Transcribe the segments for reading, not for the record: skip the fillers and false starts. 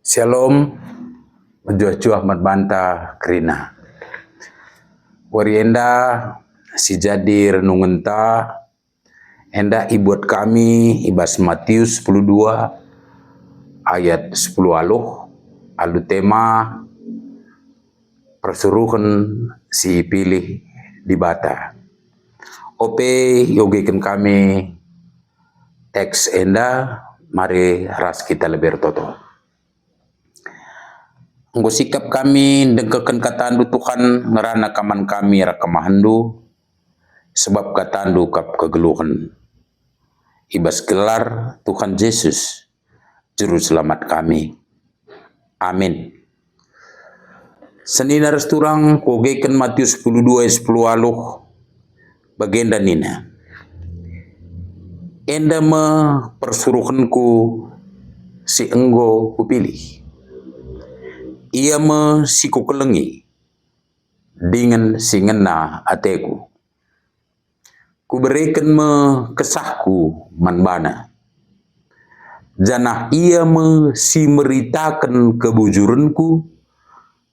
Shalom, menjuah-juah banta kerina. Warienda si jadi renungenta, enda ibuat kami ibas Matius 12 ayat 10 alu tema persuruhan si pilih di bata. Ope yogikan kami teks enda, mari ras kita lebih toto. Nggo sikap kami dengkekan katandu Tuhan ngerana kaman kami rakamahandu sebab katandu kap kegeluhan. Ibas gelar Tuhan Yesus juru selamat kami. Amin. Senina resturang kogeken Matius 12 ayat 10 bagenda nina. Enda me persuruhanku si enggo kupilih. Ia me siku kelengi dengan singena ateku. Kuberikan me kesahku manbana. Janah ia me si meritakan kebujuranku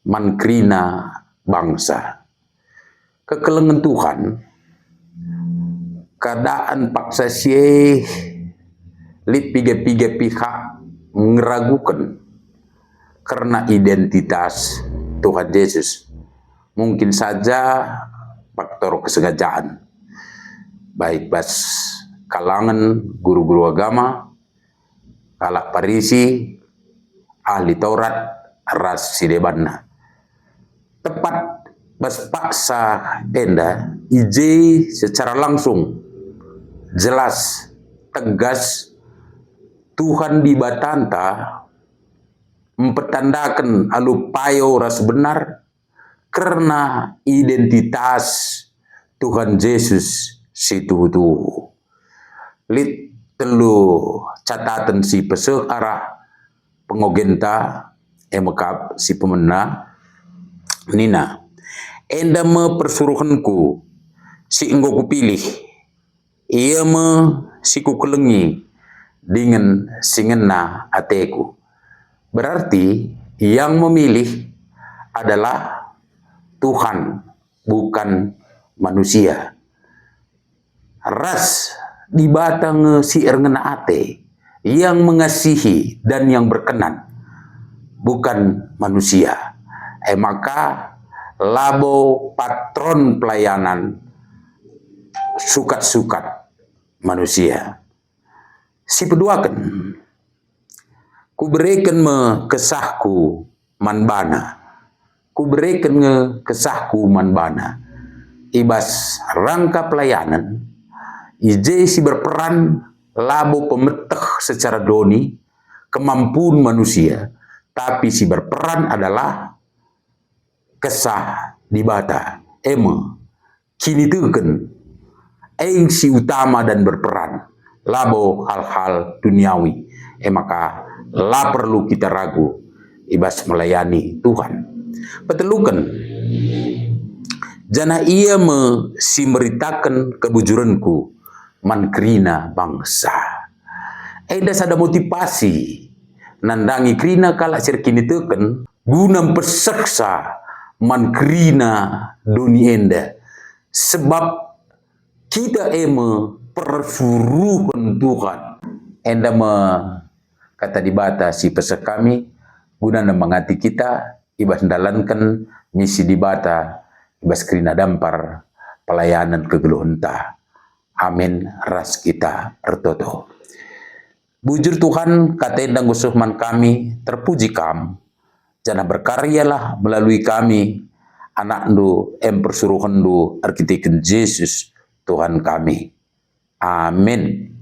mankrina bangsa. Kekelengan Tuhan keadaan paksa sie lit piga-piga pihak ngeragukan karena identitas Tuhan Yesus. Mungkin saja faktor kesengajaan. Baik bas kalangan guru-guru agama, kalak parisi, ahli Taurat, ras sidebanna. Tepat bas paksa enda, ije secara langsung, jelas, tegas, Tuhan di batanta mempertandakan alu payo ras benar karena identitas Tuhan Yesus situ lit telu catatan si peseh arah pengogenta emekap si pemena nina enda me persuruhanku si enggo kupilih ia me si ku kelengi dengan singena ateku. Berarti yang memilih adalah Tuhan, bukan manusia. Ras di batang si erngena ate yang mengasihi dan yang berkenan, bukan manusia. Maka labo patron pelayanan sukat-sukat manusia. Si peduakan kuberikan me kesahku manbana. Kuberikan nge kesahku manbana. Ibas rangka pelayanan, ije si berperan labo pemeteh secara doni, kemampuan manusia, tapi si berperan adalah kesah di bata. Kini tuken, aing si utama dan berperan, labo hal-hal duniawi. Maka la perlu kita ragu ibas melayani Tuhan. Petelukan jana ia me si meritakan kebujuranku mankrina bangsa. Eda sada motivasi nandangi krina kalak sirkini teken guna peseksa mankrina doni enda. Sebab kita persuruhan Tuhan. Enda me kata di bata si pesek kami guna mengati kita ibas dalankan misi di bata ibas krina dampar pelayanan kegeluhenta. Amin ras kita ertoto. Bujur Tuhan kata endang gusuhman kami terpuji kam. Jana berkaryalah melalui kami anak ndu persuruhan ndu arkiteken Yesus Tuhan kami. Amin.